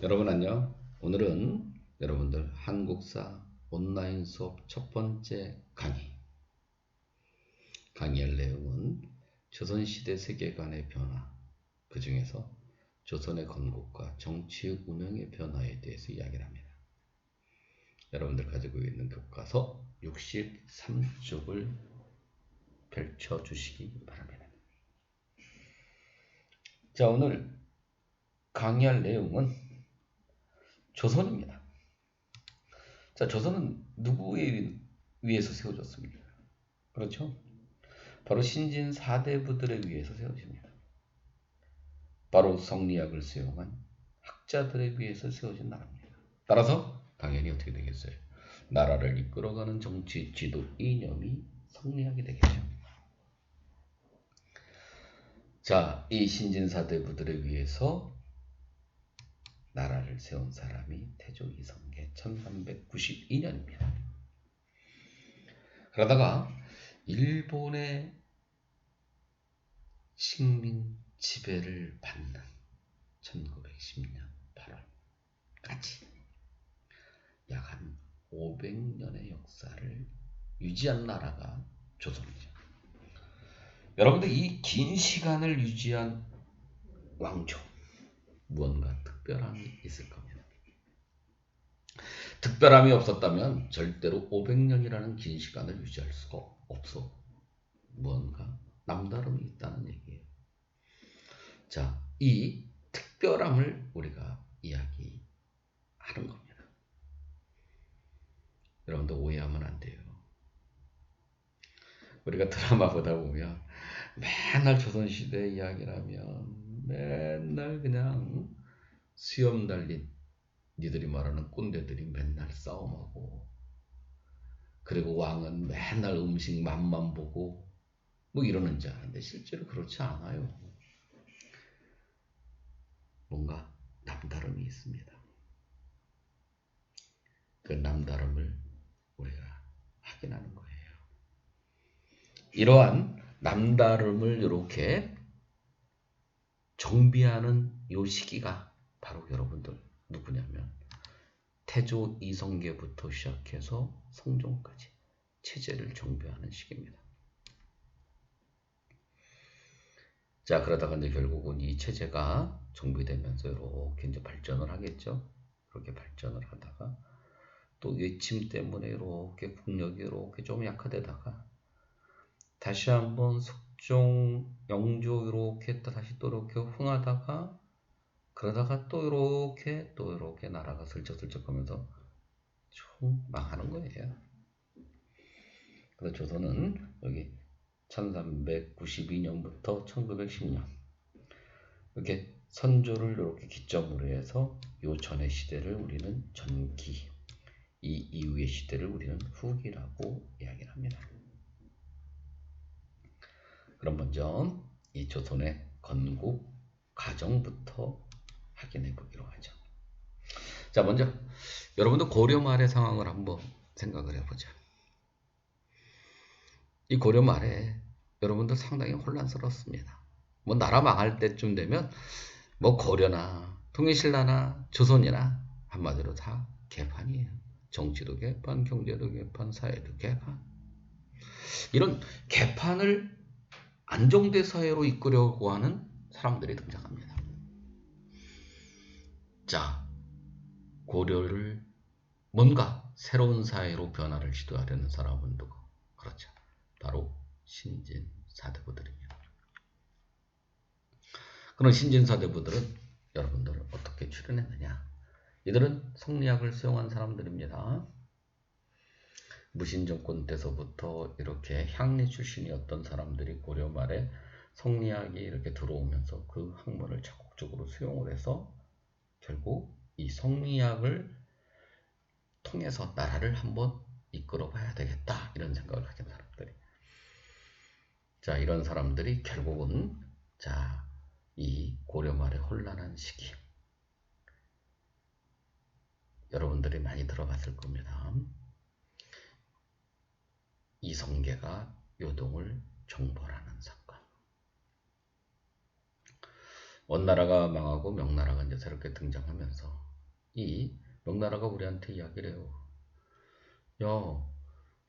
여러분 안녕. 오늘은 여러분들 한국사 온라인 수업 첫 번째 강의할 내용은 조선시대 세계관의 변화, 그 중에서 조선의 건국과 정치 운영의 변화에 대해서 이야기를 합니다. 여러분들 가지고 있는 교과서 63쪽을 펼쳐주시기 바랍니다. 자, 오늘 강의할 내용은 조선입니다. 자, 조선은 누구에 의해서 세워졌습니까? 그렇죠? 바로 신진 4대부들에 의해서 세워집니다. 바로 성리학을 수용한 학자들에 의해서 세워진 나라입니다. 따라서 당연히 어떻게 되겠어요? 나라를 이끌어가는 정치 지도 이념이 성리학이 되겠죠. 자, 이 신진 4대부들에 의해서 나라를 세운 사람이 태조 이성계 1392년입니다. 그러다가 일본의 식민 지배를 받는 1910년 8월까지 약 한 500년의 역사를 유지한 나라가 조선이죠. 여러분들 이 긴 시간을 유지한 왕조, 무언가 특별함이 있을 겁니다. 특별함이 없었다면 절대로 500년이라는 긴 시간을 유지할 수가 없어. 무언가 남다름이 있다는 얘기예요. 자, 이 특별함을 우리가 이야기하는 겁니다. 여러분들 오해하면 안 돼요. 우리가 드라마 보다 보면 맨날 조선시대 이야기를 하면 맨날 그냥 수염 달린 니들이 말하는 꼰대들이 맨날 싸움하고, 그리고 왕은 맨날 음식 맛만 보고 뭐 이러는 줄 아는데 실제로 그렇지 않아요. 뭔가 남다름이 있습니다. 그 남다름을 우리가 확인하는 거예요. 이러한 남다름을 이렇게 정비하는 요 시기가 바로 여러분들 누구냐면 태조 이성계부터 시작해서 성종까지 체제를 정비하는 시기입니다. 자, 그러다가 이제 결국은 이 체제가 정비되면서 이렇게 이제 발전을 하겠죠. 그렇게 발전을 하다가 또 외침 때문에 이렇게 국력이 이렇게 좀 약화되다가 다시 한번 숙종, 영조 이렇게 다시 또 이렇게 흥하다가 그러다가 또 이렇게 나라가 슬쩍슬쩍 하면서 총 망하는 거예요. 그래서 조선은 여기 1392년부터 1910년 이렇게 선조를 이렇게 기점으로 해서 요 전의 시대를 우리는 전기, 이 이후의 시대를 우리는 후기라고 이야기를 합니다. 그럼 먼저 이 조선의 건국 과정부터 확인해 보기로 하죠. 자, 먼저 여러분도 고려 말의 상황을 한번 생각을 해보자. 이 고려 말에 여러분들 상당히 혼란스럽습니다. 뭐 나라 망할 때쯤 되면 뭐 고려나 통일신라나 조선이나 한마디로 다 개판이에요. 정치도 개판, 경제도 개판, 사회도 개판. 이런 개판을 안정된 사회로 이끌려고 하는 사람들이 등장합니다. 자, 고려를 뭔가 새로운 사회로 변화를 시도하려는 사람은 누구? 그렇죠. 바로 신진 사대부들입니다. 그런 신진 사대부들은 여러분들을 어떻게 출연했느냐? 이들은 성리학을 수용한 사람들입니다. 무신정권 때서부터 이렇게 향리 출신이었던 사람들이 고려 말에 성리학이 이렇게 들어오면서 그 학문을 적극적으로 수용을 해서 결국 이 성리학을 통해서 나라를 한번 이끌어 봐야 되겠다 이런 생각을 가진 사람들이. 자, 이런 사람들이 결국은 자, 이 고려 말의 혼란한 시기 여러분들이 많이 들어봤을 겁니다. 이성계가 요동을 정벌하는 사건. 원나라가 망하고 명나라가 이제 새롭게 등장하면서 이 명나라가 우리한테 이야기를 해요. 야,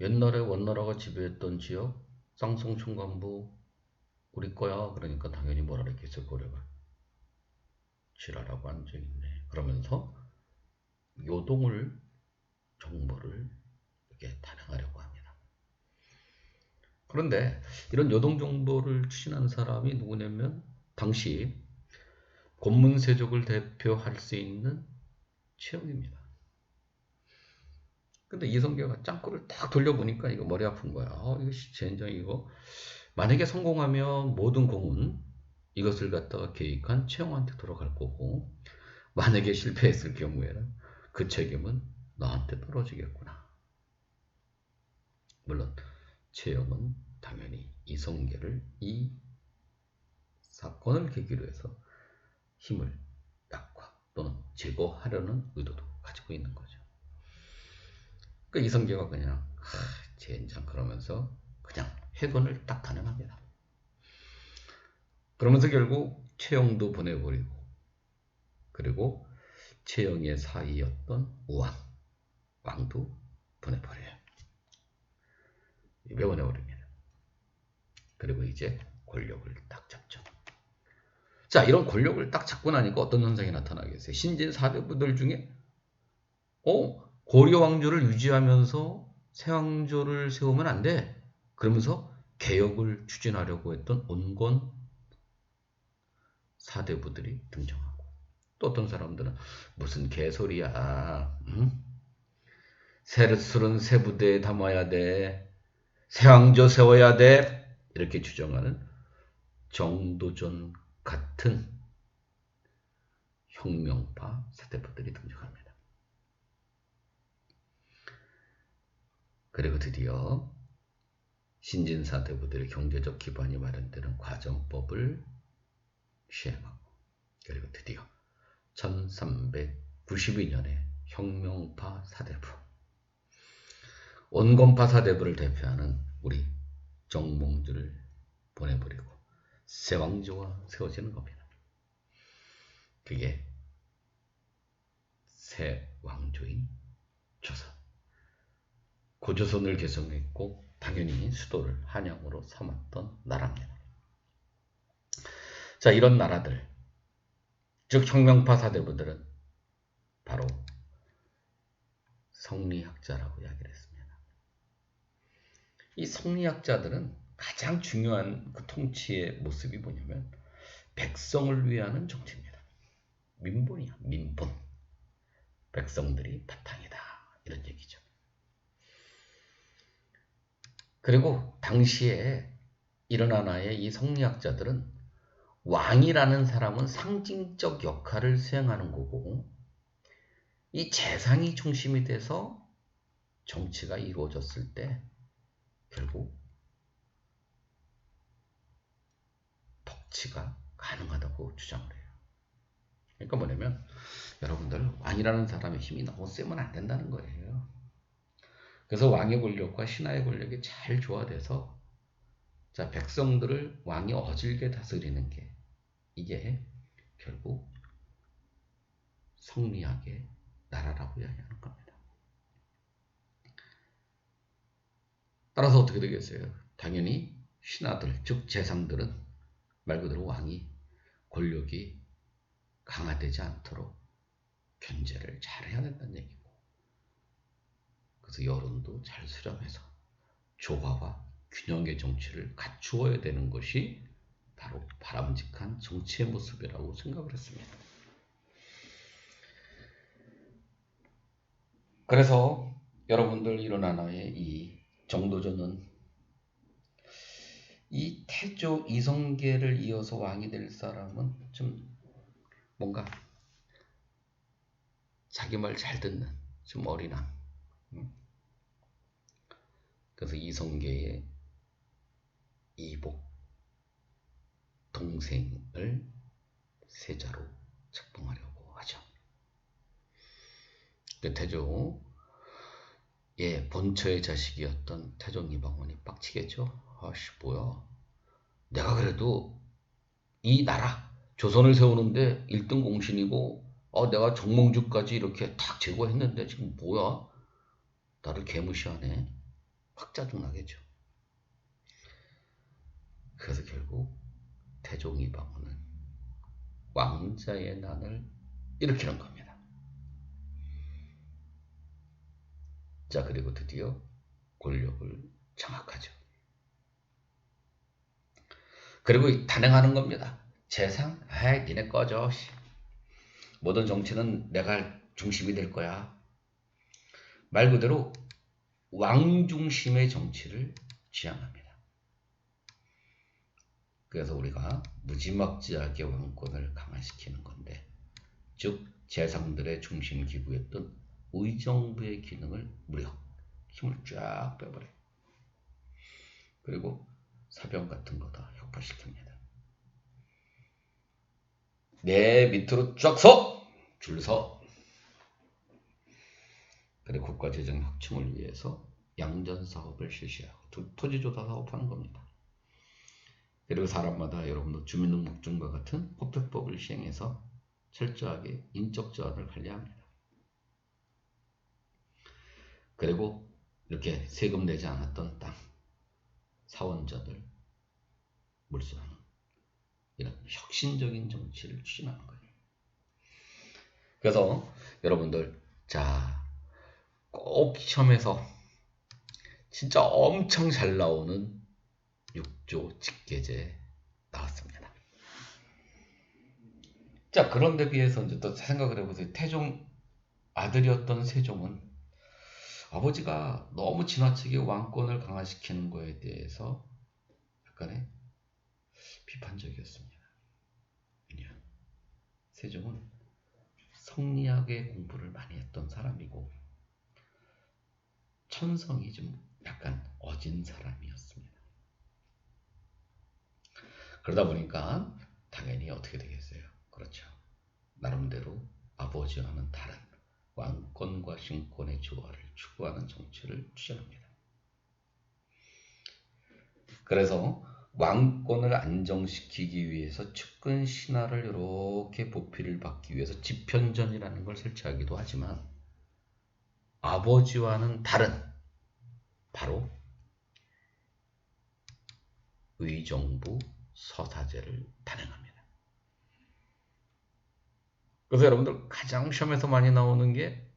옛날에 원나라가 지배했던 지역 쌍송 총관부 우리 거야. 그러니까 당연히 뭐라 그랬겠어. 고려가 지랄하고 앉아있네. 그러면서 요동을 정보를 이렇게 단행하려고 합니다. 그런데 이런 요동 정보를 추진한 사람이 누구냐면 당시 권문세족을 대표할 수 있는 최영입니다. 근데 이성계가 짱구를 딱 돌려보니까 이거 머리 아픈 거야. 이거 젠장 이거 만약에 성공하면 모든 공은 이것을 갖다가 계획한 최영한테 돌아갈 거고 만약에 실패했을 경우에는 그 책임은 너한테 떨어지겠구나. 물론 최영은 당연히 이성계를 이 사건을 계기로 해서 힘을 약화 또는 제거하려는 의도도 가지고 있는 거죠. 그 이성계가 그냥 젠장 그러면서 그냥 해건을 딱 단행합니다. 그러면서 결국 최영도 보내버리고 그리고 최영의 사이였던 우왕 왕도 보내버려요. 배워내버립니다. 그리고 이제 권력을 딱 잡죠. 자, 이런 권력을 딱 잡고 나니까 어떤 현상이 나타나겠어요? 신진 4대부들 중에 고려 왕조를 유지하면서 새 왕조를 세우면 안 돼. 그러면서 개혁을 추진하려고 했던 온건 4대부들이 등장하고 또 어떤 사람들은 무슨 개소리야. 새술은 새 부대에 담아야 돼. 새 왕조 세워야 돼. 이렇게 주장하는 정도전 같은 혁명파 4대부들이 등장합니다. 그리고 드디어 신진 4대부들의 경제적 기반이 마련되는 과정법을 시행하고 그리고 드디어 1392년에 혁명파 4대부 온건파 4대부를 대표하는 우리 정몽주를 보내버리고 새 왕조가 세워지는 겁니다. 그게 새 왕조인 조선. 고조선을 개성했고 당연히 수도를 한양으로 삼았던 나라입니다. 자, 이런 나라들, 즉 혁명파 4대부들은 바로 성리학자라고 이야기를 했습니다. 이 성리학자들은 가장 중요한 그 통치의 모습이 뭐냐면 백성을 위하는 정치입니다. 민본이야, 민본. 백성들이 바탕이다. 이런 얘기죠. 그리고 당시에 일어난 아의 이 성리학자들은 왕이라는 사람은 상징적 역할을 수행하는 거고 이 재상이 중심이 돼서 정치가 이루어졌을 때 결국 독치가 가능하다고 주장을 해요. 그러니까 뭐냐면 여러분들 왕이라는 사람의 힘이 너무 세면 안 된다는 거예요. 그래서 왕의 권력과 신하의 권력이 잘 조화돼서 자, 백성들을 왕이 어질게 다스리는 게 이게 결국 성리학의 나라라고 이야기하는 겁니다. 따라서 어떻게 되겠어요? 당연히 신하들, 즉 재상들은 말 그대로 왕이 권력이 강화되지 않도록 견제를 잘 해야 된다는 얘기고 그래서 여론도 잘 수렴해서 조화와 균형의 정치를 갖추어야 되는 것이 바로 바람직한 정치의 모습이라고 생각을 했습니다. 그래서 여러분들 일어난 아의 이 정도전은 이 태조 이성계를 이어서 왕이 될 사람은 좀 뭔가 자기 말 잘 듣는 좀 어린왕. 그래서 이성계의 이복 동생을 세자로 책봉하려고 하죠. 태조 본처의 자식이었던 태종 이방원이 빡치겠죠. 아씨 뭐야. 내가 그래도 이 나라 조선을 세우는데 1등 공신이고 내가 정몽주까지 이렇게 탁 제거했는데 지금 뭐야? 나를 개무시하네. 확 짜증나겠죠. 그래서 결국 태종이방원은 왕자의 난을 일으키는 겁니다. 자, 그리고 드디어 권력을 장악하죠. 그리고 단행하는 겁니다. 재상? 아이, 니네 꺼져. 모든 정치는 내가 중심이 될 거야. 말 그대로 왕 중심의 정치를 지향합니다. 그래서 우리가 무지막지하게 왕권을 강화시키는 건데, 즉 재상들의 중심 기구였던 의정부의 기능을 무력, 힘을 쫙 빼버려요. 그리고 사병 같은 거 다 혁파시킵니다. 내 밑으로 쫙 서! 줄 서! 그리고 국가 재정 혁충을 위해서 양전 사업을 실시하고 토지조사 사업하는 겁니다. 그리고 사람마다 여러분도 주민등록증과 같은 호패법을 시행해서 철저하게 인적 제한을 관리합니다. 그리고 이렇게 세금 내지 않았던 땅, 사원자들 물수하는 이런 혁신적인 정치를 추진하는 거예요. 그래서 여러분들 꼭 시험에서 진짜 엄청 잘 나오는 6조 직계제 나왔습니다. 자, 그런데 비해서 이제 또 생각을 해보세요. 태종 아들이었던 세종은 아버지가 너무 지나치게 왕권을 강화시키는 거에 대해서 약간의 비판적이었습니다. 왜냐? 세종은 성리학의 공부를 많이 했던 사람이고 천성이 좀 약간 어진 사람이었습니다. 그러다 보니까 당연히 어떻게 되겠어요? 그렇죠. 나름대로 아버지와는 다른 왕권과 신권의 조화를 추구하는 정치를 추진합니다. 그래서 왕권을 안정시키기 위해서 측근 신하를 이렇게 보필을 받기 위해서 집현전이라는 걸 설치하기도 하지만 아버지와는 다른 바로 의정부 서사제를 단행합니다. 그래서 여러분들 가장 시험에서 많이 나오는 게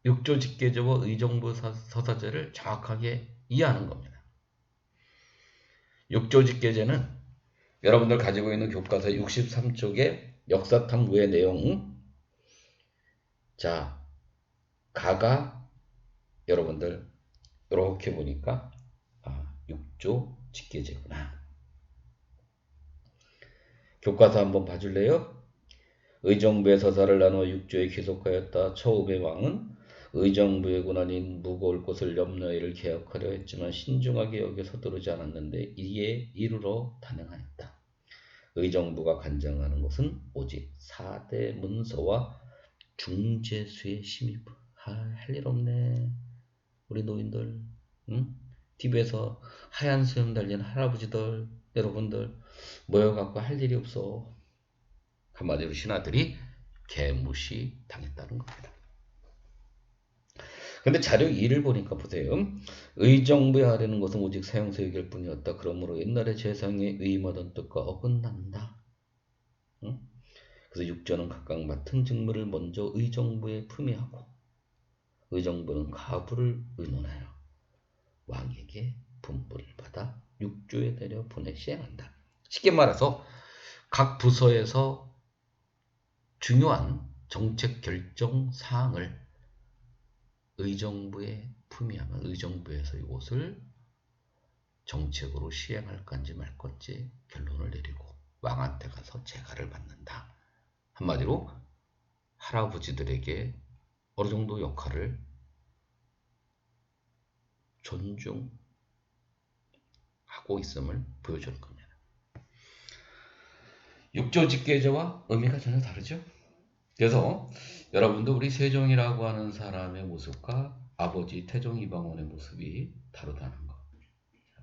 6조 직계제와 의정부 서사제를 정확하게 이해하는 겁니다. 6조 직계제는 여러분들 가지고 있는 교과서 63쪽의 역사탐구의 내용, 가가 여러분들 이렇게 보니까 6조 직계제구나. 교과서 한번 봐줄래요? 의정부의 서사를 나누어 6조에 귀속하였다. 처음의 왕은 의정부의 권한인 무거울 것을 염려해를 개혁하려 했지만 신중하게 여겨 서두르지 않았는데 이에 이르러 단행하였다. 의정부가 관장하는 것은 오직 4대 문서와 중재수의 심의. 할 일 없네. 우리 노인들, 응? TV에서 하얀 수염 달린 할아버지들, 여러분들 모여갖고 할 일이 없어. 한마디로 신하들이 개무시 당했다는 겁니다. 근데 자료 2를 보니까 보세요. 의정부에 하려는 것은 오직 사형수역일 뿐이었다. 그러므로 옛날의 재상에 의임하던 뜻과 어긋난다. 응? 그래서 6조는 각각 맡은 직무를 먼저 의정부에 품위하고 의정부는 가부를 의논하여 왕에게 분부를 받아 6조에 내려 보내 시행한다. 쉽게 말해서 각 부서에서 중요한 정책 결정 사항을 의정부에 품위하면 의정부에서 이것을 정책으로 시행할 건지 말 건지 결론을 내리고 왕한테 가서 재가를 받는다. 한마디로 할아버지들에게 어느 정도 역할을 존중하고 있음을 보여주는 겁니다. 6조 직계제와 의미가 전혀 다르죠. 그래서 여러분도 우리 세종이라고 하는 사람의 모습과 아버지 태종 이방원의 모습이 다르다는 거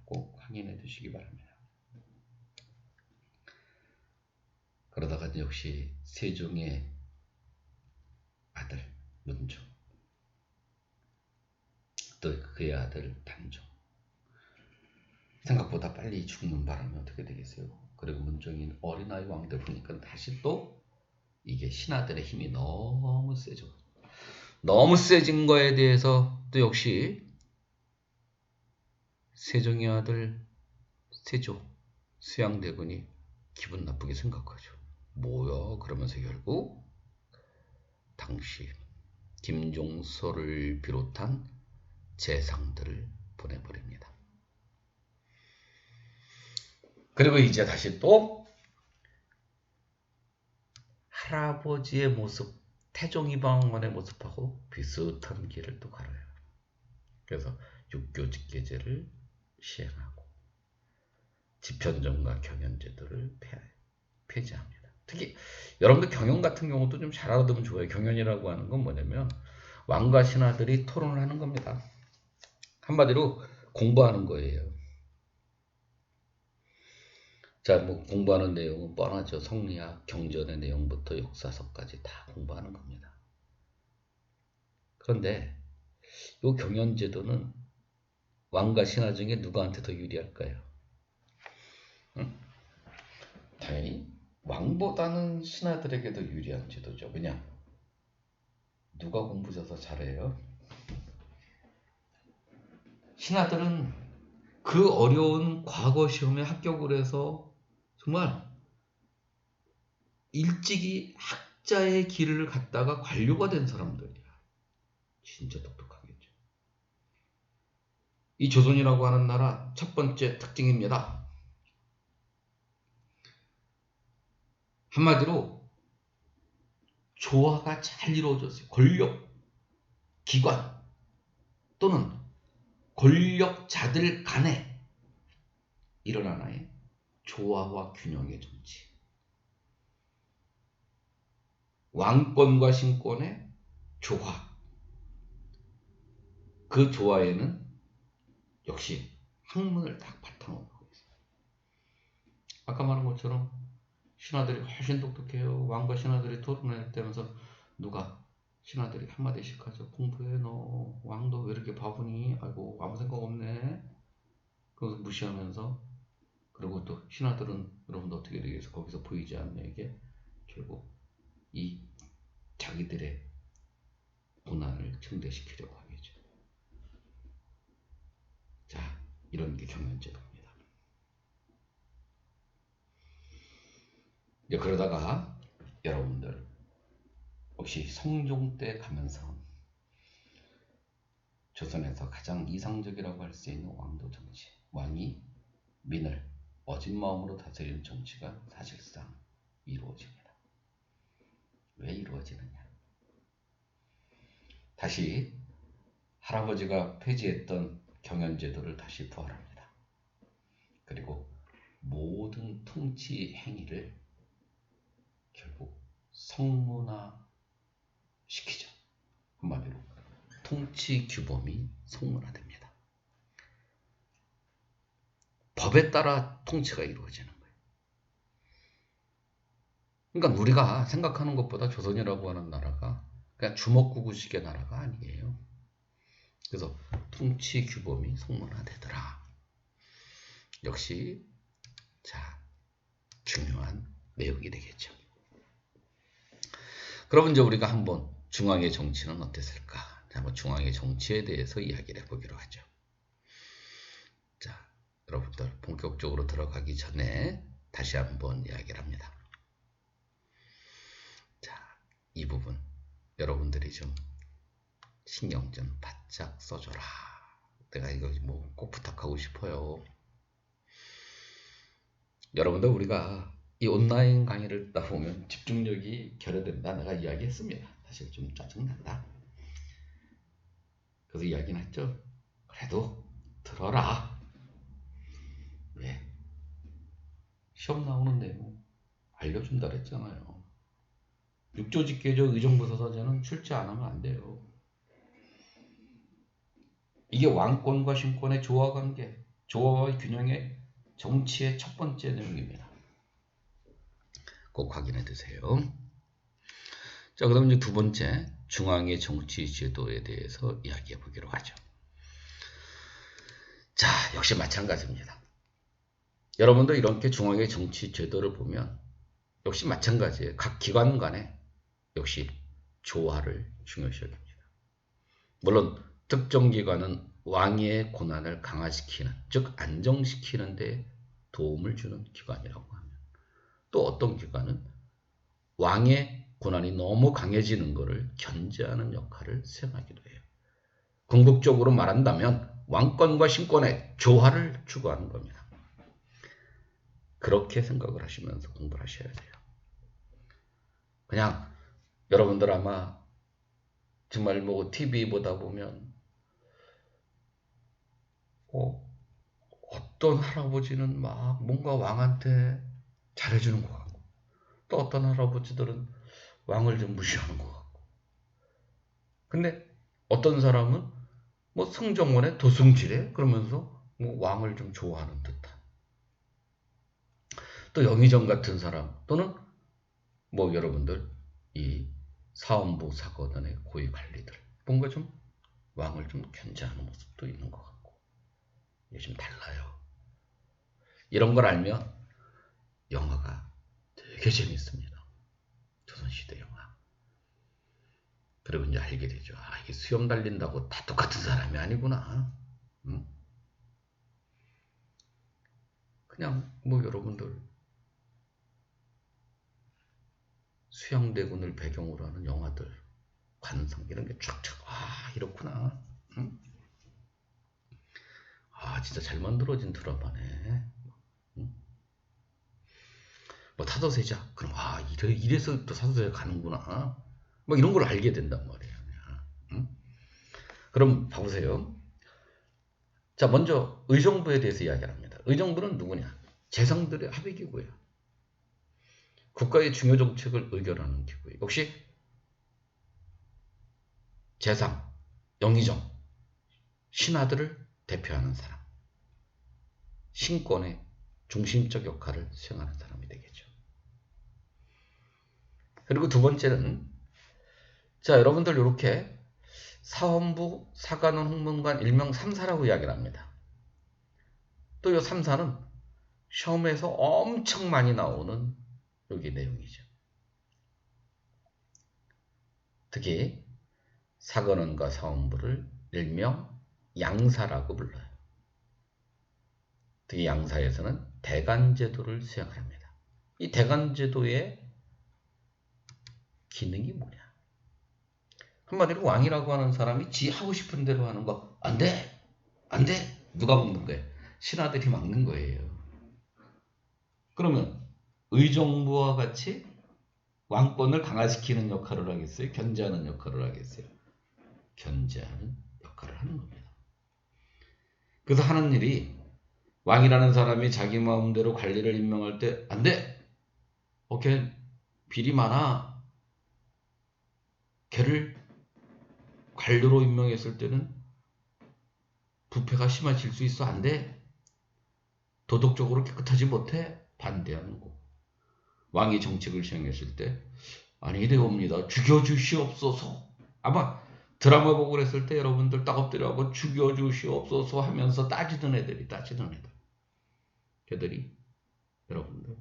꼭 확인해 두시기 바랍니다. 그러다가 역시 세종의 문종, 또 그의 아들 단종. 생각보다 빨리 죽는 바람에 어떻게 되겠어요? 그리고 문종이 어린아이 왕대 보니까 다시 또 이게 신하들의 힘이 너무 세져. 너무 세진 거에 대해서 또 역시 세종의 아들 세조, 수양대군이 기분 나쁘게 생각하죠. 뭐야? 그러면서 결국 당시 김종서를 비롯한 재상들을 보내버립니다. 그리고 이제 다시 또 할아버지의 모습, 태종이방원의 모습하고 비슷한 길을 또 걸어요. 그래서 육교직계제를 시행하고 집현전과 경연제도를 폐지합니다. 특히 여러분들 경연 같은 경우도 좀 잘 알아두면 좋아요. 경연이라고 하는 건 뭐냐면 왕과 신하들이 토론을 하는 겁니다. 한마디로 공부하는 거예요. 자, 뭐 공부하는 내용은 뻔하죠. 성리학, 경전의 내용부터 역사서까지 다 공부하는 겁니다. 그런데 이 경연제도는 왕과 신하 중에 누구한테 더 유리할까요? 응? 당연히 왕보다는 신하들에게 더 유리한 제도죠. 왜냐? 누가 공부 더 잘해요? 신하들은 그 어려운 과거 시험에 합격을 해서 정말 일찍이 학자의 길을 갔다가 관료가 된 사람들이야. 진짜 똑똑하겠죠. 이 조선이라고 하는 나라 첫 번째 특징입니다. 한마디로 조화가 잘 이루어졌어요. 권력, 기관 또는 권력자들 간에 이런 하나의 조화와 균형의 정치. 왕권과 신권의 조화. 그 조화에는 역시 학문을 딱 바탕으로 하고 있어요. 아까 말한 것처럼 신하들이 훨씬 똑똑해요. 왕과 신하들이 토론을 때면서 누가 신하들이 한마디씩 하죠. 공부해 너. 왕도 왜 이렇게 바보니? 아이고 아무 생각 없네. 그래서 무시하면서 그리고 또 신하들은 여러분도 어떻게 되겠어? 거기서 보이지 않는 이게 결국 이 자기들의 고난을 증대시키려고 하겠죠. 자, 이런 게 경연제도입니다. 이제 그러다가 여러분들 혹시 성종 때 가면서 조선에서 가장 이상적이라고 할 수 있는 왕도 정치, 왕이 민을 어진 마음으로 다스리는 정치가 사실상 이루어집니다. 왜 이루어지느냐? 다시 할아버지가 폐지했던 경연제도를 다시 부활합니다. 그리고 모든 통치 행위를 결국 성문화 시키죠. 한마디로 통치 규범이 성문화됩니다. 법에 따라 통치가 이루어지는 거예요. 그러니까 우리가 생각하는 것보다 조선이라고 하는 나라가 그냥 주먹구구식의 나라가 아니에요. 그래서 통치 규범이 성문화되더라. 역시 자 중요한 내용이 되겠죠. 그럼 이제 우리가 한번 중앙의 정치는 어땠을까? 자, 한번 중앙의 정치에 대해서 이야기를 해보기로 하죠. 자, 여러분들 본격적으로 들어가기 전에 다시 한번 이야기를 합니다. 자, 이 부분 여러분들이 좀 신경 좀 바짝 써줘라. 내가 이거 뭐 꼭 부탁하고 싶어요. 여러분들 우리가 이 온라인 강의를 듣다 보면 집중력이 결여된다. 내가 이야기했습니다. 사실 좀 짜증난다. 그래서 이야기는 했죠. 그래도 들어라. 왜? 시험 나오는 내용 알려준다 그랬잖아요. 육조직계적 의정부서사제는 출제 안 하면 안 돼요. 이게 왕권과 신권의 조화관계, 조화와 균형의 정치의 첫 번째 내용입니다. 꼭 확인해 두세요. 자, 그다음 이제 두 번째 중앙의 정치 제도에 대해서 이야기해 보기로 하죠. 자, 역시 마찬가지입니다. 여러분도 이렇게 중앙의 정치 제도를 보면 역시 마찬가지예요. 각 기관 간에 역시 조화를 중요시 여깁니다. 물론 특정 기관은 왕위의 권한을 강화시키는, 즉 안정시키는 데 도움을 주는 기관이라고 하면, 또 어떤 기관은 왕의 권한이 너무 강해지는 것을 견제하는 역할을 수행하기도 해요. 궁극적으로 말한다면 왕권과 신권의 조화를 추구하는 겁니다. 그렇게 생각을 하시면서 공부를 하셔야 돼요. 그냥 여러분들 아마 정말 뭐 TV 보다 보면 어떤 할아버지는 막 뭔가 왕한테 잘해주는 것 같고, 또 어떤 할아버지들은 왕을 좀 무시하는 것 같고, 근데 어떤 사람은 뭐 승정원의 도승지래 그러면서 뭐 왕을 좀 좋아하는 듯한, 또 영의정 같은 사람, 또는 뭐 여러분들 이 사원부 사거단의 고위 관리들 뭔가 좀 왕을 좀 견제하는 모습도 있는 것 같고, 요즘 달라요. 이런 걸 알면 영화가 되게 재밌습니다. 조선시대 영화. 그리고 이제 알게 되죠. 아, 이게 수염 달린다고 다 똑같은 사람이 아니구나. 응? 그냥 뭐 여러분들 수양대군을 배경으로 하는 영화들, 관성 이런 게 쫙쫙, 아 이렇구나. 응? 아 진짜 잘 만들어진 드라마네. 응? 뭐 타도세자, 그럼 아 이래서 또 타도세자 가는구나. 뭐 이런 걸 알게 된단 말이에요. 응? 그럼 봐보세요. 자, 먼저 의정부에 대해서 이야기합니다. 의정부는 누구냐? 재상들의 합의기구예요. 국가의 중요 정책을 의결하는 기구예요. 역시 재상, 영의정, 신하들을 대표하는 사람, 신권의 중심적 역할을 수행하는 사람이 되겠죠. 그리고 두 번째는, 자 여러분들 이렇게 사헌부, 사관원, 홍문관, 일명 3사라고 이야기를 합니다. 또 이 3사는 시험에서 엄청 많이 나오는 여기 내용이죠. 특히 사관원과 사헌부를 일명 양사라고 불러요. 특히 양사에서는 대간제도를 수행합니다. 이 대간제도의 기능이 뭐냐? 한마디로 왕이라고 하는 사람이 지 하고 싶은 대로 하는 거 안 돼! 안 돼! 누가 막는 거예요? 신하들이 막는 거예요. 그러면 의정부와 같이 왕권을 강화시키는 역할을 하겠어요? 견제하는 역할을 하겠어요? 견제하는 역할을 하는 겁니다. 그래서 하는 일이, 왕이라는 사람이 자기 마음대로 관리를 임명할 때 안 돼! 걔 비리 많아. 걔를 관료로 임명했을 때는 부패가 심해질 수 있어. 안 돼. 도덕적으로 깨끗하지 못해. 반대하는 거. 왕이 정책을 시행했을 때 아니되옵니다. 죽여주시옵소서. 아마 드라마 보고 그랬을 때 여러분들 딱 엎드려하고 죽여주시옵소서 하면서 따지던 애들. 걔들이 여러분들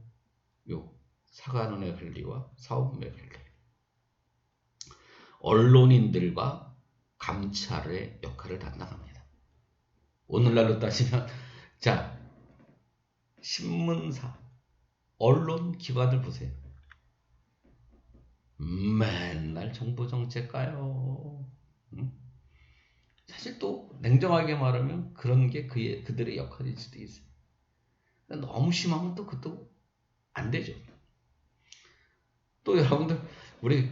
요 사관원의 관리와 사업부의 관리, 언론인들과 감찰의 역할을 담당합니다. 오늘날로 따지면 자 신문사, 언론 기관을 보세요. 맨날 정부 정책 가요. 응? 사실 또 냉정하게 말하면 그런 게 그들의 역할일 수도 있어요. 너무 심하면 또 그것도 안 되죠. 또 여러분들 우리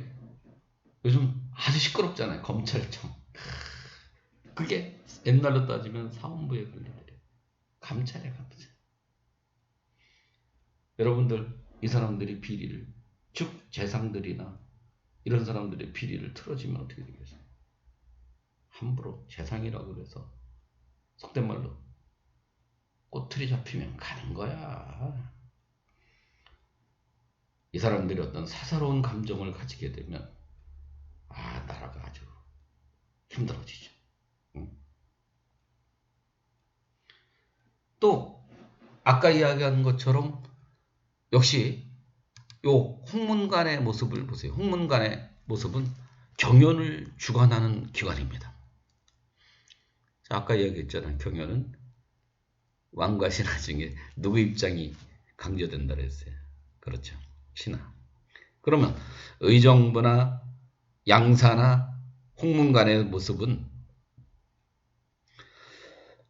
요즘 아주 시끄럽잖아요. 검찰청. 그게 옛날로 따지면 사원부의 권리들이에요. 감찰에 감찰. 여러분들 이 사람들이 비리를, 즉 재상들이나 이런 사람들의 비리를 틀어지면 어떻게 되겠어요? 함부로 재상이라고 그래서 속된 말로 꼬투리 잡히면 가는 거야. 이 사람들이 어떤 사사로운 감정을 가지게 되면 나라가 아주 힘들어지죠. 또 아까 이야기한 것처럼 역시 요 홍문관의 모습을 보세요. 홍문관의 모습은 경연을 주관하는 기관입니다. 자, 아까 이야기했잖아요. 경연은 왕과 신하 중에 누구 입장이 강조된다 그랬어요. 그렇죠. 신하. 그러면 의정부나 양사나 홍문관의 모습은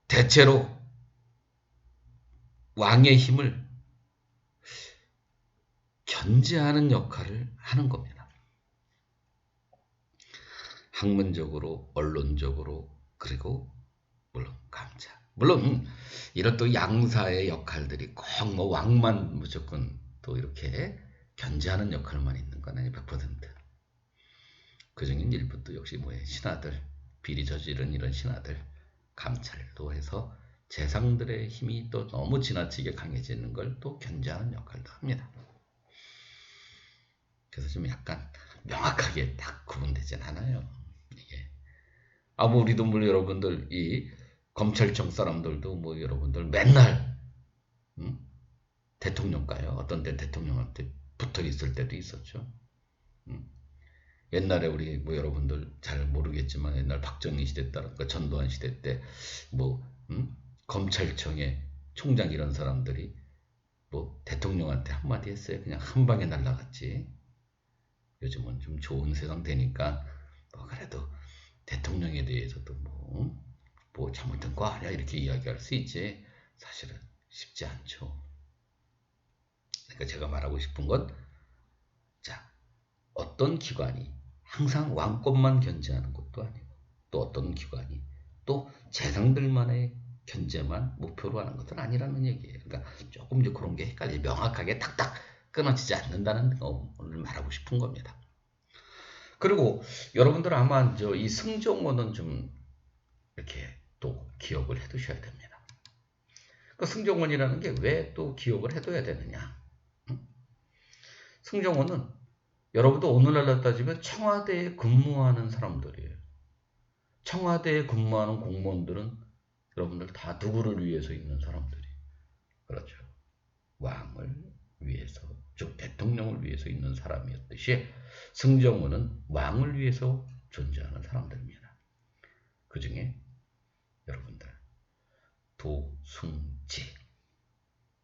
대체로 왕의 힘을 견제하는 역할을 하는 겁니다. 학문적으로, 언론적으로, 그리고 물론 감찰. 물론 이런 또 양사의 역할들이 꼭 뭐 왕만 무조건 또 이렇게 견제하는 역할만 있는 건 아니에요. 100%. 그중엔 일부 또 역시 뭐예요. 신하들, 비리 저지른 이런 신하들 감찰도 해서 재상들의 힘이 또 너무 지나치게 강해지는 걸 또 견제하는 역할도 합니다. 그래서 좀 약간 명확하게 딱 구분되진 않아요. 이게. 뭐 우리도 뭐 여러분들 이 검찰청 사람들도 뭐 여러분들 맨날 대통령가요. 어떤 때 대통령한테 붙어 있을 때도 있었죠. 옛날에 우리 뭐 여러분들 잘 모르겠지만 옛날 박정희 시대 때랄까 전두환 시대 때 뭐 검찰청의 총장 이런 사람들이 뭐 대통령한테 한마디 했어요. 그냥 한 방에 날라갔지. 요즘은 좀 좋은 세상 되니까 뭐 그래도 대통령에 대해서도 뭐 잘못된 거 아니야 이렇게 이야기할 수 있지. 사실은 쉽지 않죠. 그러니까 제가 말하고 싶은 건 자, 어떤 기관이 항상 왕권만 견제하는 것도 아니고 또 어떤 기관이 또 재상들만의 견제만 목표로 하는 것은 아니라는 얘기예요. 그러니까 조금 이제 그런 게 헷갈려 명확하게 탁탁 끊어지지 않는다는 거 오늘 말하고 싶은 겁니다. 그리고 여러분들 아마 이 승정원은 좀 이렇게 또 기억을 해두셔야 됩니다. 그 승정원이라는 게 왜 또 기억을 해둬야 되느냐? 승정원은 여러분도 오늘날로 따지면 청와대에 근무하는 사람들이에요. 청와대에 근무하는 공무원들은 여러분들 다 누구를 위해서 있는 사람들이 그렇죠. 왕을 위해서 즉 대통령을 위해서 있는 사람이었듯이 승정원은 왕을 위해서 존재하는 사람들입니다. 그 중에 여러분들 도승지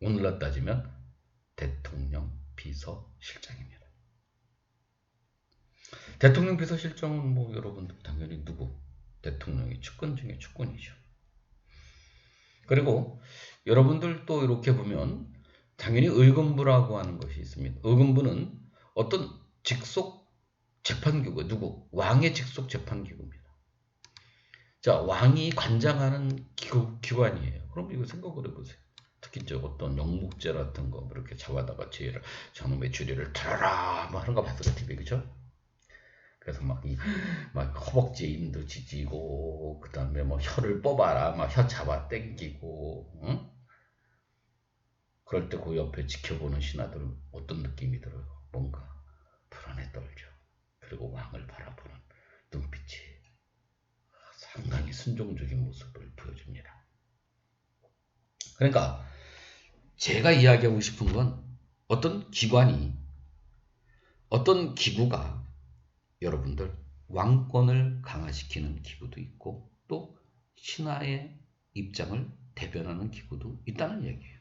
오늘날 따지면 대통령 비서실장입니다. 대통령 비서실장은 뭐 여러분들 당연히 누구? 대통령의 측근 중에 측근이죠. 그리고 여러분들 또 이렇게 보면 당연히 의금부라고 하는 것이 있습니다. 의금부는 어떤 직속 재판기구, 누구? 왕의 직속 재판기구입니다. 자, 왕이 관장하는 기관이에요. 그럼 이거 생각을 해보세요. 특히 저 어떤 영묵제 같은 거 이렇게 잡아다가 죄를 저놈의 주리를 들어라 뭐 하는 거 봤어요, TV 그죠? 그래서 막 허벅지에 인도 지지고 그 다음에 뭐 혀를 뽑아라 막 혀 잡아 당기고 응? 그럴 때 그 옆에 지켜보는 신하들은 어떤 느낌이 들어요? 뭔가 불안에 떨죠. 그리고 왕을 바라보는 눈빛이 상당히 순종적인 모습을 보여줍니다. 그러니까 제가 이야기하고 싶은 건 어떤 기관이 어떤 기구가 여러분들 왕권을 강화시키는 기구도 있고 또 신하의 입장을 대변하는 기구도 있다는 얘기예요.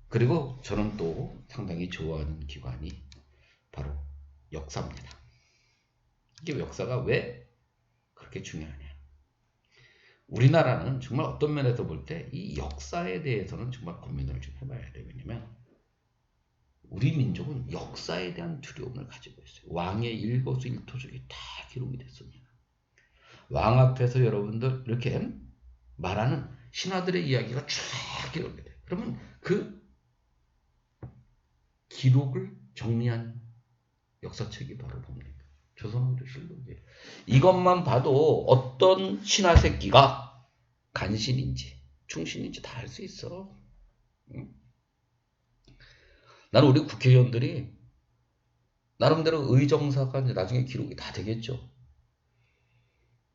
그리고 저는 또 상당히 좋아하는 기관이 바로 역사입니다. 이게 역사가 왜 그렇게 중요하냐. 우리나라는 정말 어떤 면에서 볼 때 이 역사에 대해서는 정말 고민을 좀 해봐야 돼요. 왜냐면 우리 민족은 역사에 대한 두려움을 가지고 있어요. 왕의 일거수일투족이 다 기록이 됐습니다. 왕 앞에서 여러분들 이렇게 말하는 신하들의 이야기가 쫙 기록이 돼요. 그러면 그 기록을 정리한 역사책이 바로 뭡니까? 조선왕조실록이에요. 이것만 봐도 어떤 신하 새끼가 간신인지 충신인지 다 알 수 있어. 나는 우리 국회의원들이 나름대로 의정사가 이제 나중에 기록이 다 되겠죠.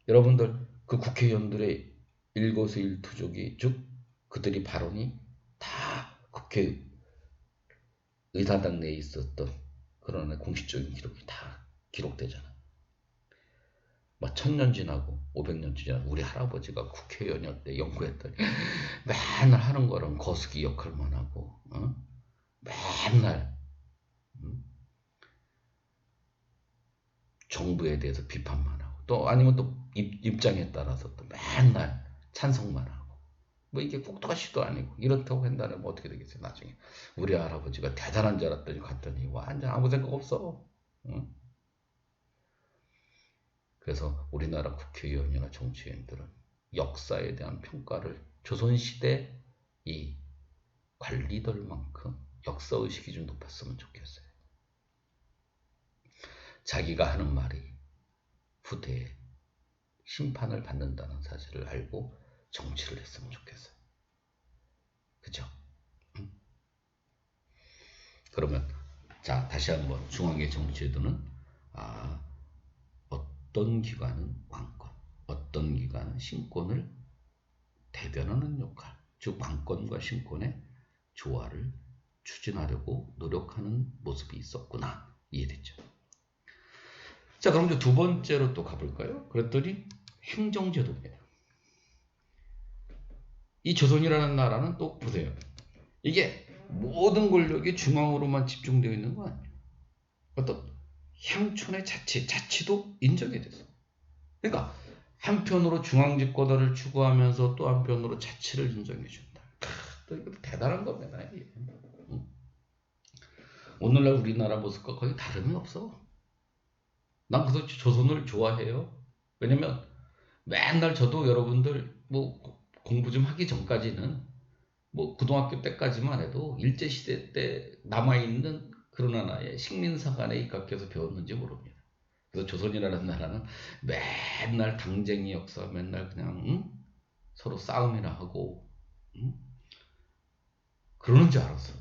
여러분들 그 국회의원들의 일거수일투족이 즉 그들이 발언이 다 국회 의사당 내에 있었던 그런 공식적인 기록이 다 기록되잖아. 막 1000년 지나고 500년 지나고 우리 할아버지가 국회의원이었대 연구했더니 맨날 하는 거랑 거수기 역할만 하고 맨날 정부에 대해서 비판만 하고 또 아니면 또 입장에 따라서 또 맨날 찬성만 하고 뭐 이게 꼭두가시도 아니고 이렇다고 한다면 뭐 어떻게 되겠어요. 나중에 우리 할아버지가 대단한 줄 알았더니 갔더니 완전 아무 생각 없어. 그래서 우리나라 국회의원이나 정치인들은 역사에 대한 평가를 조선시대 이 관리들만큼 역사의식이 좀 높았으면 좋겠어요. 자기가 하는 말이 후대에 심판을 받는다는 사실을 알고 정치를 했으면 좋겠어요. 그죠? 그러면 자 다시 한번 중앙의 정치에도는 어떤 기관은 왕권, 어떤 기관은 신권을 대변하는 역할, 즉 왕권과 신권의 조화를 추진하려고 노력하는 모습이 있었구나. 이해됐죠? 자, 그럼 이제 두 번째로 또 가볼까요? 그랬더니 행정제도입니다. 이 조선이라는 나라는 또 보세요. 이게 모든 권력이 중앙으로만 집중되어 있는 거 아니에요. 어떤 향촌의 자치도 인정이 됐어. 그러니까 한편으로 중앙집권화를 추구하면서 또 한편으로 자치를 인정해준다. 또 이거 대단한 겁니다. 이게. 오늘날 우리나라 모습과 거의 다름이 없어. 난 그래서 조선을 좋아해요. 왜냐면 맨날 저도 여러분들 뭐 공부 좀 하기 전까지는 뭐 고등학교 때까지만 해도 일제시대 때 남아있는 그런 하나의 식민사관에 입각해서 배웠는지 모릅니다. 그래서 조선이라는 나라는 맨날 당쟁이 역사 맨날 그냥 서로 싸움이나 하고 그러는 줄 알았어요.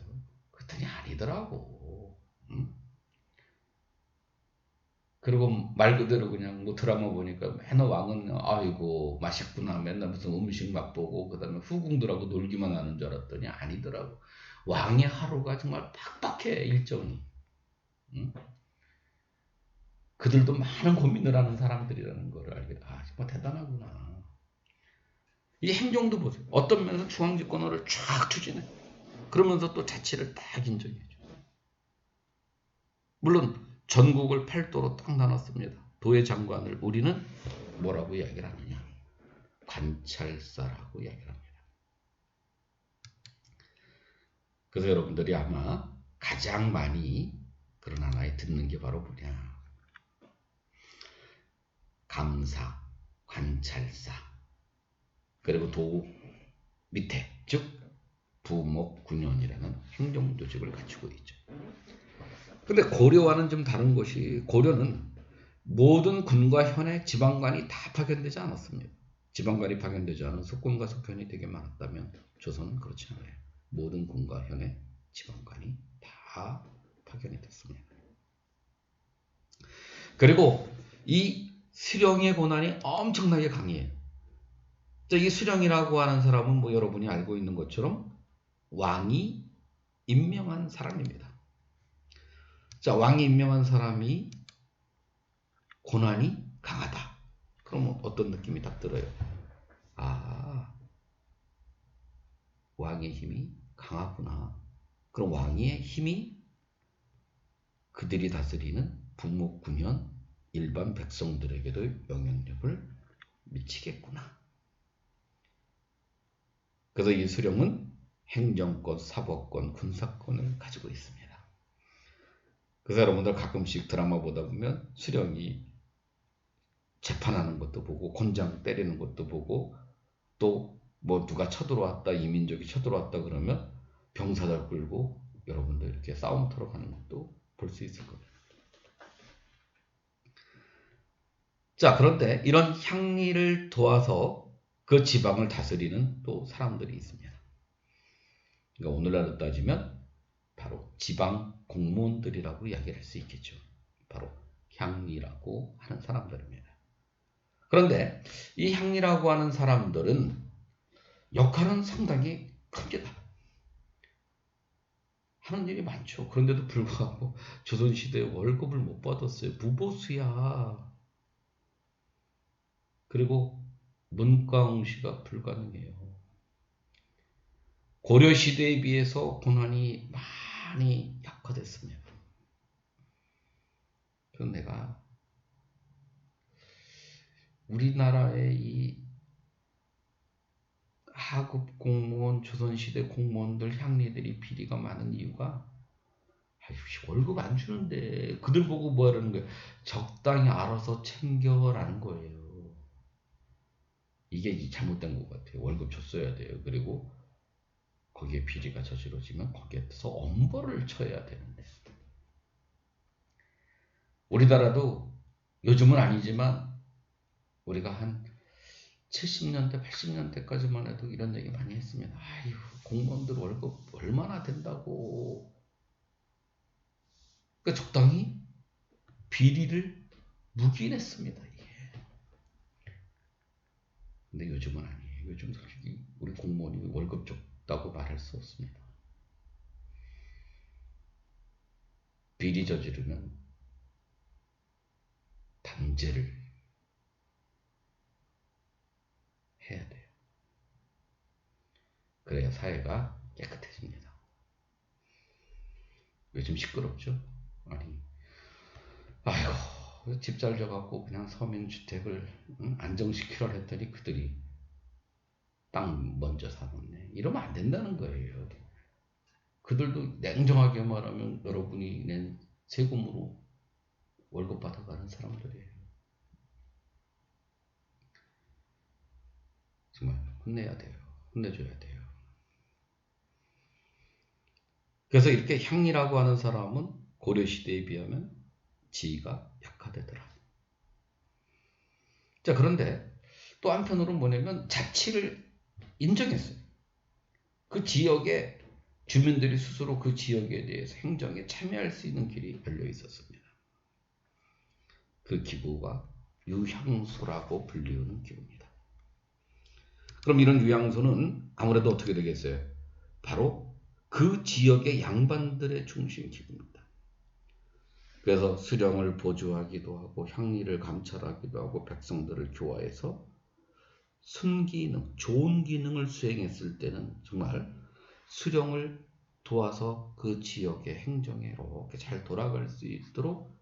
그랬더니 아니더라고. 그리고 말 그대로 그냥 뭐 드라마 보니까 맨날 왕은 아이고 맛있구나 맨날 무슨 음식 맛보고 그 다음에 후궁들하고 놀기만 하는 줄 알았더니 아니더라고. 왕의 하루가 정말 빡빡해 일정이. 그들도 많은 고민을 하는 사람들이라는 거를 알게 돼. 정말 대단하구나. 이 행정도 보세요. 어떤 면에서 중앙집권화를 쫙 추진해. 그러면서 또 자치를 딱 인정해줘. 물론 전국을 팔도로 딱 나눴습니다. 도의 장관을 우리는 뭐라고 이야기를 하느냐. 관찰사라고 이야기를 합니다. 그래서 여러분들이 아마 가장 많이 그런 하나에 듣는 게 바로 뭐냐. 감사, 관찰사, 그리고 도 밑에 즉 부목군현이라는 행정조직을 갖추고 있죠. 근데 고려와는 좀 다른 것이 고려는 모든 군과 현의 지방관이 다 파견되지 않았습니다. 지방관이 파견되지 않은 속군과 속현이 되게 많았다면 조선은 그렇지 않아요. 모든 군과 현의 지방관이 다 파견이 됐습니다. 그리고 이 수령의 권한이 엄청나게 강해요. 이 수령이라고 하는 사람은 뭐 여러분이 알고 있는 것처럼 왕이 임명한 사람입니다. 자, 왕이 임명한 사람이 권한이 강하다. 그러면 어떤 느낌이 딱 들어요? 왕의 힘이 강하구나. 그럼 왕의 힘이 그들이 다스리는 부목군현 일반 백성들에게도 영향력을 미치겠구나. 그래서 이 수령은 행정권, 사법권, 군사권을 가지고 있습니다. 그래서 여러분들 가끔씩 드라마 보다 보면 수령이 재판하는 것도 보고 곤장 때리는 것도 보고 또 뭐 누가 쳐들어왔다 이민족이 쳐들어왔다 그러면 병사들 끌고 여러분들 이렇게 싸움터로 가는 것도 볼 수 있을 겁니다. 자, 그런데 이런 향리를 도와서 그 지방을 다스리는 또 사람들이 있습니다. 그러니까 오늘날로 따지면 바로 지방 공무원들이라고 이야기를 할 수 있겠죠. 바로 향리라고 하는 사람들입니다. 그런데 이 향리라고 하는 사람들은 역할은 상당히 큽니다. 하는 일이 많죠. 그런데도 불구하고 조선시대에 월급을 못 받았어요. 무보수야. 그리고 문과응시가 불가능해요. 고려시대에 비해서 고난이 많이 약화됐습니다. 그럼 내가 우리나라의 이 하급 공무원, 조선시대 공무원들, 향리들이 비리가 많은 이유가 월급 안 주는데 그들 보고 뭐 하라는 거예요? 적당히 알아서 챙겨라는 거예요. 이게 잘못된 것 같아요. 월급 줬어야 돼요. 그리고 거기에 비리가 저지러지면 거기에서 엄벌을 쳐야 되는데 우리나라도 요즘은 아니지만 우리가 한 70년대, 80년대까지만 해도 이런 얘기 많이 했습니다. 아유, 공무원들 월급 얼마나 된다고. 그러니까 적당히 비리를 묵인했습니다. 이게. 근데 요즘은 아니에요. 요즘 솔직히 우리 공무원이 월급 적다고 말할 수 없습니다. 비리 저지르면 단죄를 해야 돼요. 그래야 사회가 깨끗해집니다. 요즘 시끄럽죠? 아니, 아이고, 집 잘 져갖고 그냥 서민주택을 안정시키려 했더니 그들이 땅 먼저 사놓네. 이러면 안 된다는 거예요. 그들도 냉정하게 말하면 여러분이 낸 세금으로 월급 받아가는 사람들이에요. 정말 혼내야 돼요. 혼내줘야 돼요. 그래서 이렇게 향리라고 하는 사람은 고려시대에 비하면 지위가 약화되더라. 자, 그런데 또 한편으로는 뭐냐면 자치를 인정했어요. 그 지역의 주민들이 스스로 그 지역에 대해서 행정에 참여할 수 있는 길이 열려 있었습니다. 그 기구가 유향소라고 불리우는 기구입니다. 그럼 이런 유향소는 아무래도 어떻게 되겠어요? 바로 그 지역의 양반들의 중심 기구입니다. 그래서 수령을 보조하기도 하고 향리를 감찰하기도 하고 백성들을 교화해서 순기능, 좋은 기능을 수행했을 때는 정말 수령을 도와서 그 지역의 행정에 이렇게 잘 돌아갈 수 있도록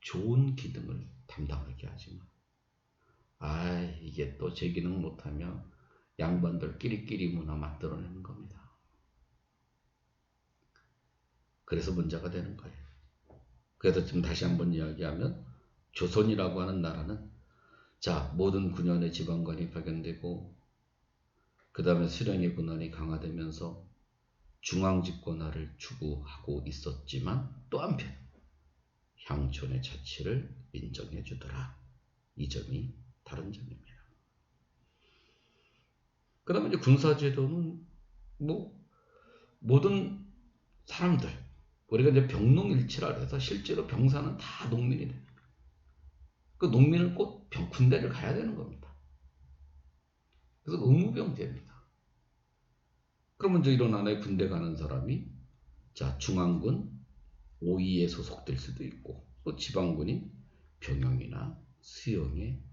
좋은 기능을 담당하게 하지만 이게 또 제 기능 못하면 양반들 끼리끼리 문화 만들어내는 겁니다. 그래서 문제가 되는 거예요. 그래서 지금 다시 한번 이야기하면 조선이라고 하는 나라는 자, 모든 군현의 지방관이 발견되고 그 다음에 수령의 권한이 강화되면서 중앙집권화를 추구하고 있었지만 또 한편 향촌의 자치를 인정해 주더라. 이 점이 다른 점입니다. 그 다음에 이제 군사제도는 뭐 모든 사람들 우리가 이제 병농일치라 해서 실제로 병사는 다 농민이 됩니다. 그 농민은 꼭 군대를 가야 되는 겁니다. 그래서 의무병제입니다. 그러면 이제 이런 하나의 군대 가는 사람이 자 중앙군 5위에 소속될 수도 있고 또 지방군인 병영이나 수영에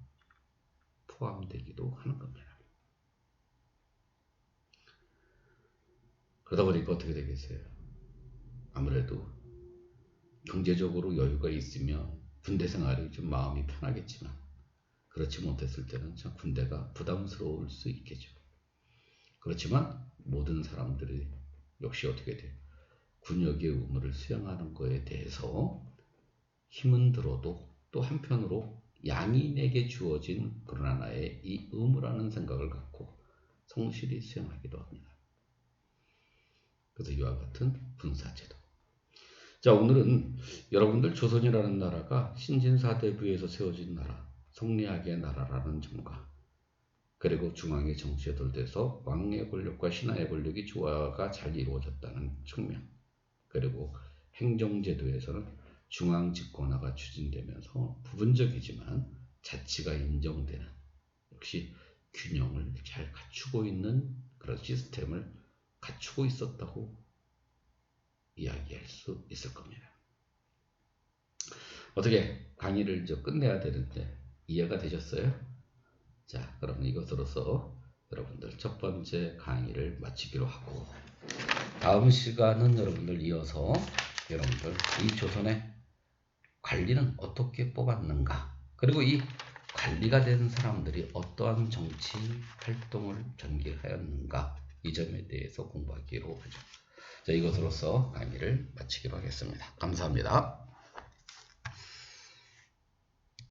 포함되기도 하는 겁니다. 그러다 보니까 어떻게 되겠어요? 아무래도 경제적으로 여유가 있으면 군대 생활이 좀 마음이 편하겠지만 그렇지 못했을 때는 참 군대가 부담스러울 수 있겠죠. 그렇지만 모든 사람들이 역시 어떻게 돼요? 군역의 의무를 수행하는 것에 대해서 힘은 들어도 또 한편으로 양인에게 주어진 그런 하나의 이 의무라는 생각을 갖고 성실히 수행하기도 합니다. 그래서 이와 같은 군사제도. 자, 오늘은 여러분들 조선이라는 나라가 신진사대부에서 세워진 나라, 성리학의 나라라는 점과 그리고 중앙의 정치에 돌돼서 왕의 권력과 신하의 권력이 조화가 잘 이루어졌다는 측면, 그리고 행정제도에서는 중앙집권화가 추진되면서 부분적이지만 자치가 인정되는 역시 균형을 잘 갖추고 있는 그런 시스템을 갖추고 있었다고 이야기할 수 있을 겁니다. 어떻게 강의를 이제 끝내야 되는데 이해가 되셨어요? 자, 그럼 이것으로서 여러분들 첫 번째 강의를 마치기로 하고 다음 시간은 여러분들 이어서 여러분들 이 조선의 관리는 어떻게 뽑았는가, 그리고 이 관리가 된 사람들이 어떠한 정치 활동을 전개하였는가, 이 점에 대해서 공부하기로 하죠. 자, 이것으로서 강의를 마치기로 하겠습니다. 감사합니다.